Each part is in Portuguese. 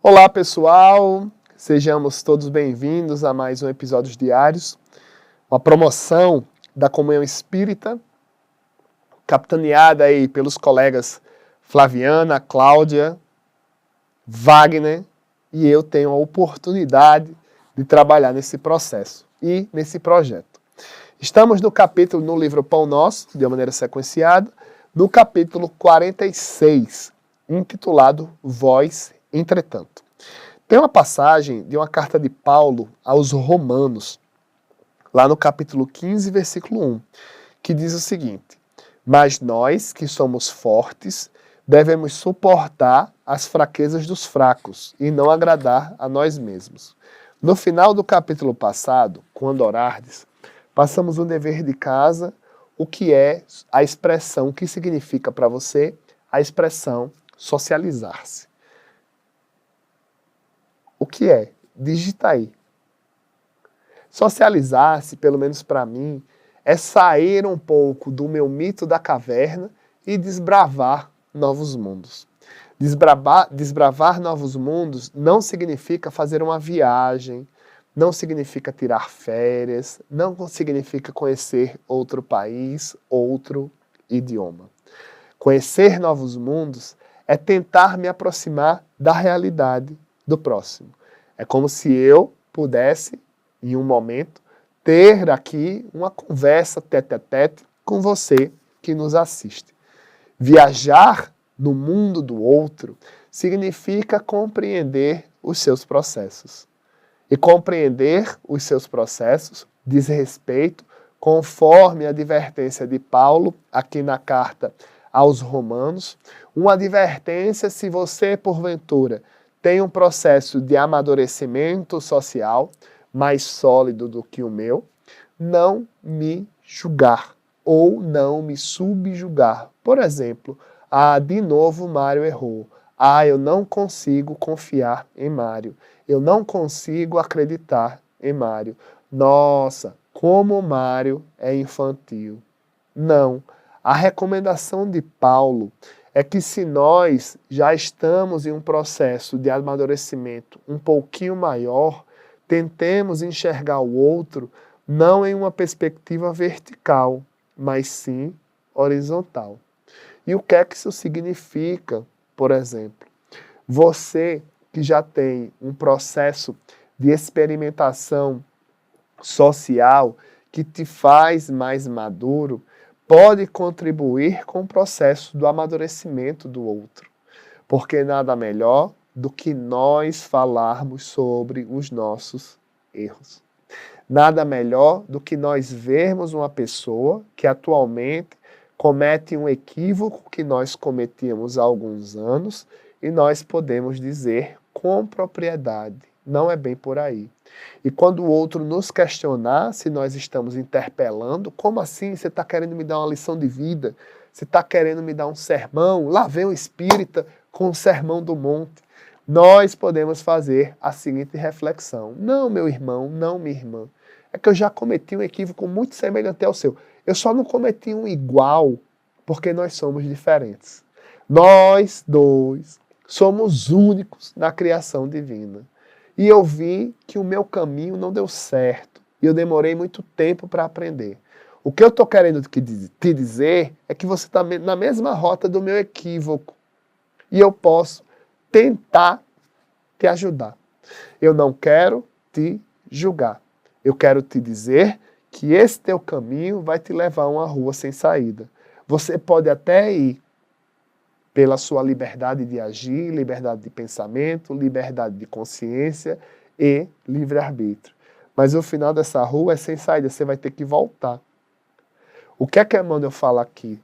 Olá, pessoal! Sejamos todos bem-vindos a mais um Episódios Diários, uma promoção da Comunhão Espírita, capitaneada aí pelos colegas Flaviana, Cláudia, Wagner, e eu tenho a oportunidade de trabalhar nesse processo e nesse projeto. Estamos no livro Pão Nosso, de uma maneira sequenciada, no capítulo 46, intitulado Vós, Entretanto. Tem uma passagem de uma carta de Paulo aos Romanos, lá no capítulo 15, versículo 1, que diz o seguinte: Mas nós, que somos fortes, devemos suportar as fraquezas dos fracos e não agradar a nós mesmos. No final do capítulo passado, quando orardes, passamos um dever de casa, o que é a expressão, o que significa para você a expressão socializar-se. O que é? Digita aí. Socializar-se, pelo menos para mim, é sair um pouco do meu mito da caverna e desbravar novos mundos. Desbravar novos mundos não significa fazer uma viagem, não significa tirar férias, não significa conhecer outro país, outro idioma. Conhecer novos mundos é tentar me aproximar da realidade do próximo. É como se eu pudesse, em um momento, ter aqui uma conversa tete-a-tete com você que nos assiste. Viajar no mundo do outro significa compreender os seus processos. E compreender os seus processos diz respeito, conforme a advertência de Paulo, aqui na carta aos Romanos, uma advertência se você, porventura, tem um processo de amadurecimento social mais sólido do que o meu, não me julgar ou não me subjugar. Por exemplo, de novo Mário errou. Eu não consigo confiar em Mário. Eu não consigo acreditar em Mário. Nossa, como Mário é infantil. Não. A recomendação de Paulo é que se nós já estamos em um processo de amadurecimento um pouquinho maior, tentemos enxergar o outro não em uma perspectiva vertical, mas sim horizontal. E o que é que isso significa, por exemplo? Você que já tem um processo de experimentação social que te faz mais maduro, pode contribuir com o processo do amadurecimento do outro. Porque nada melhor do que nós falarmos sobre os nossos erros. Nada melhor do que nós vermos uma pessoa que atualmente comete um equívoco que nós cometíamos há alguns anos e nós podemos dizer com propriedade, não é bem por aí. E quando o outro nos questionar se nós estamos interpelando, como assim? Você está querendo me dar uma lição de vida? Você está querendo me dar um sermão? Lá vem o espírita com o sermão do monte. Nós podemos fazer a seguinte reflexão. Não, meu irmão, não, minha irmã. É que eu já cometi um equívoco muito semelhante ao seu. Eu só não cometi um igual porque nós somos diferentes. Nós dois somos únicos na criação divina. E eu vi que o meu caminho não deu certo. E eu demorei muito tempo para aprender. O que eu estou querendo te dizer é que você está na mesma rota do meu equívoco. E eu posso tentar te ajudar. Eu não quero te julgar. Eu quero te dizer que esse teu caminho vai te levar a uma rua sem saída. Você pode até ir pela sua liberdade de agir, liberdade de pensamento, liberdade de consciência e livre-arbítrio. Mas o final dessa rua é sem saída, você vai ter que voltar. O que é que Emmanuel fala aqui?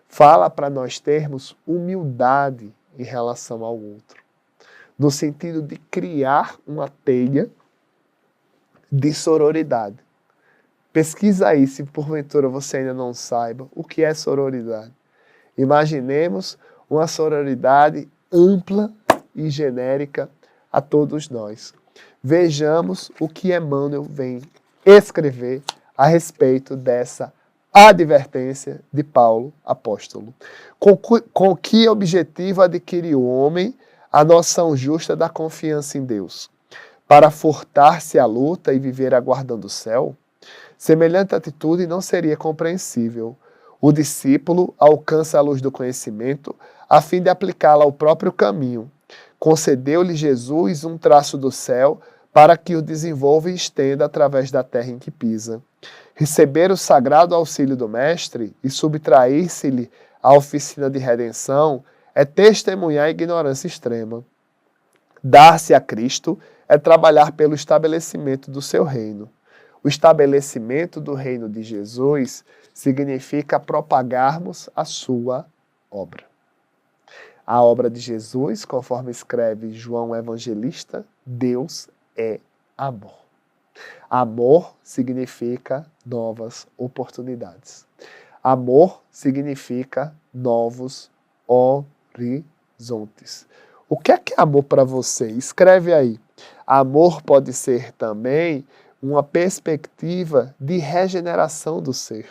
Fala para nós termos humildade em relação ao outro, no sentido de criar uma teia de sororidade. Pesquisa aí, se porventura você ainda não saiba, o que é sororidade. Imaginemos uma sororidade ampla e genérica a todos nós. Vejamos o que Emmanuel vem escrever a respeito dessa advertência de Paulo, apóstolo. Com que objetivo adquire o homem a noção justa da confiança em Deus, para furtar-se à luta e viver aguardando o céu? Semelhante atitude não seria compreensível. O discípulo alcança a luz do conhecimento a fim de aplicá-la ao próprio caminho. Concedeu-lhe Jesus um traço do céu para que o desenvolva e estenda através da terra em que pisa. Receber o sagrado auxílio do Mestre e subtrair-se-lhe à oficina de redenção é testemunhar a ignorância extrema. Dar-se a Cristo é trabalhar pelo estabelecimento do seu reino. O estabelecimento do reino de Jesus significa propagarmos a sua obra. A obra de Jesus, conforme escreve João Evangelista, Deus é amor. Amor significa novas oportunidades. Amor significa novos horizontes. O que é amor para você? Escreve aí. Amor pode ser também uma perspectiva de regeneração do ser.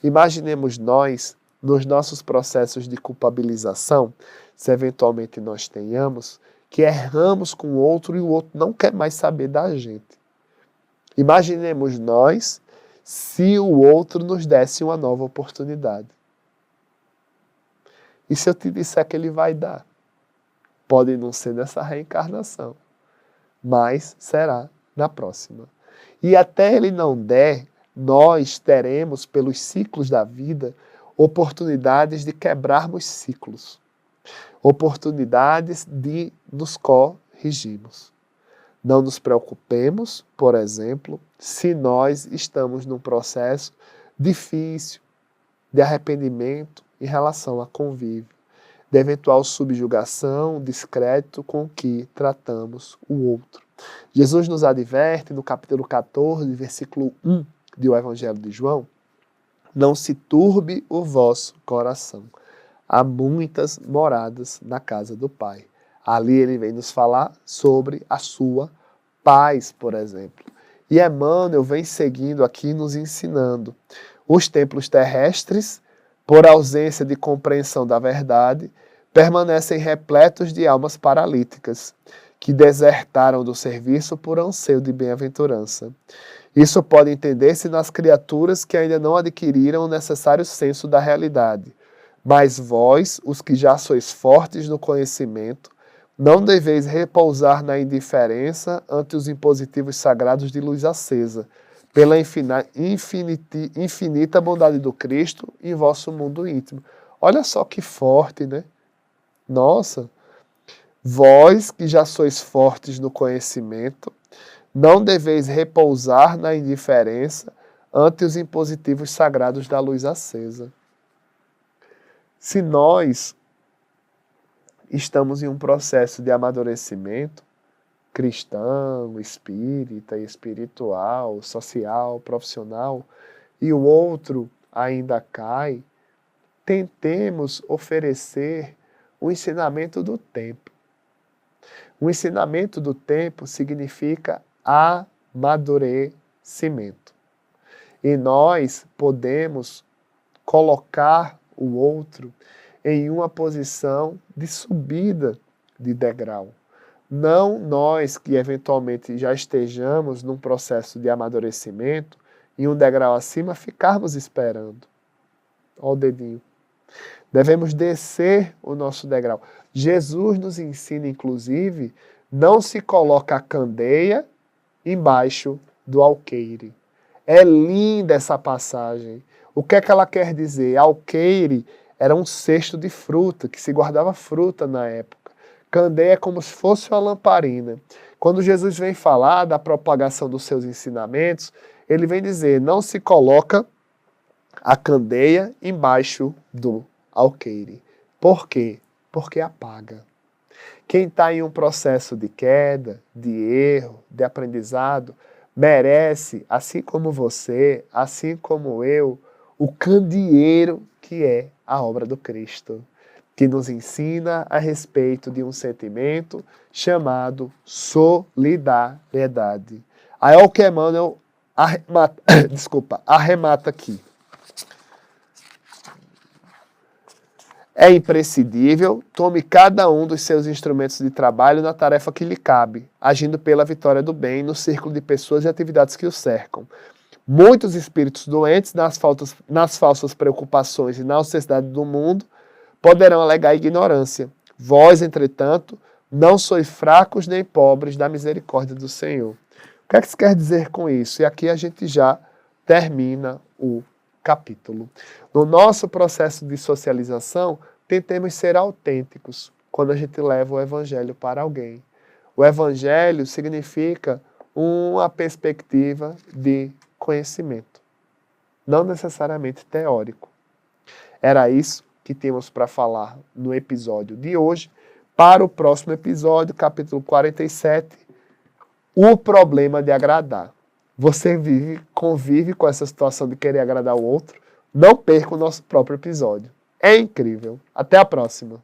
Imaginemos nós, nos nossos processos de culpabilização, se eventualmente nós tenhamos, que erramos com o outro e o outro não quer mais saber da gente. Imaginemos nós se o outro nos desse uma nova oportunidade. E se eu te disser que ele vai dar? Pode não ser nessa reencarnação, mas será na próxima. E até ele não der, nós teremos, pelos ciclos da vida, oportunidades de quebrarmos ciclos. Oportunidades de nos corrigirmos. Não nos preocupemos, por exemplo, se nós estamos num processo difícil de arrependimento em relação a convívio, de eventual subjugação, descrédito com que tratamos o outro. Jesus nos adverte no capítulo 14, versículo 1 do Evangelho de João: não se turbe o vosso coração. Há muitas moradas na casa do Pai. Ali ele vem nos falar sobre a sua paz, por exemplo. E Emmanuel vem seguindo aqui nos ensinando. Os templos terrestres, por ausência de compreensão da verdade, permanecem repletos de almas paralíticas, que desertaram do serviço por anseio de bem-aventurança. Isso pode entender-se nas criaturas que ainda não adquiriram o necessário senso da realidade. Mas vós, os que já sois fortes no conhecimento, não deveis repousar na indiferença ante os impositivos sagrados de luz acesa, pela infinita bondade do Cristo em vosso mundo íntimo. Olha só que forte, né? Nossa! Vós, que já sois fortes no conhecimento, não deveis repousar na indiferença ante os impositivos sagrados da luz acesa. Se nós estamos em um processo de amadurecimento cristão, espírita, espiritual, social, profissional, e o outro ainda cai, tentemos oferecer o ensinamento do tempo. O ensinamento do tempo significa amadurecimento. E nós podemos colocar o outro em uma posição de subida de degrau. Não nós que eventualmente já estejamos num processo de amadurecimento, em um degrau acima, ficarmos esperando. Olha o dedinho. Devemos descer o nosso degrau. Jesus nos ensina, inclusive, não se coloca a candeia embaixo do alqueire. É linda essa passagem. O que é que ela quer dizer? Alqueire era um cesto de fruta, que se guardava fruta na época. Candeia é como se fosse uma lamparina. Quando Jesus vem falar da propagação dos seus ensinamentos, ele vem dizer, não se coloca a candeia embaixo do alqueire. Por quê? Porque apaga. Quem está em um processo de queda, de erro, de aprendizado, merece, assim como você, assim como eu, o candeeiro que é a obra do Cristo, que nos ensina a respeito de um sentimento chamado solidariedade. Aí é o que Emmanuel arremata aqui. É imprescindível, tome cada um dos seus instrumentos de trabalho na tarefa que lhe cabe, agindo pela vitória do bem no círculo de pessoas e atividades que o cercam. Muitos espíritos doentes, nas falsas preocupações e na necessidade do mundo, poderão alegar ignorância. Vós, entretanto, não sois fracos nem pobres da misericórdia do Senhor. O que é que se quer dizer com isso? E aqui a gente já termina o capítulo. No nosso processo de socialização, tentemos ser autênticos quando a gente leva o Evangelho para alguém. O Evangelho significa uma perspectiva de conhecimento, não necessariamente teórico. Era isso que temos para falar no episódio de hoje. Para o próximo episódio, capítulo 47, o problema de agradar. Você convive com essa situação de querer agradar o outro? Não perca o nosso próprio episódio. É incrível. Até a próxima.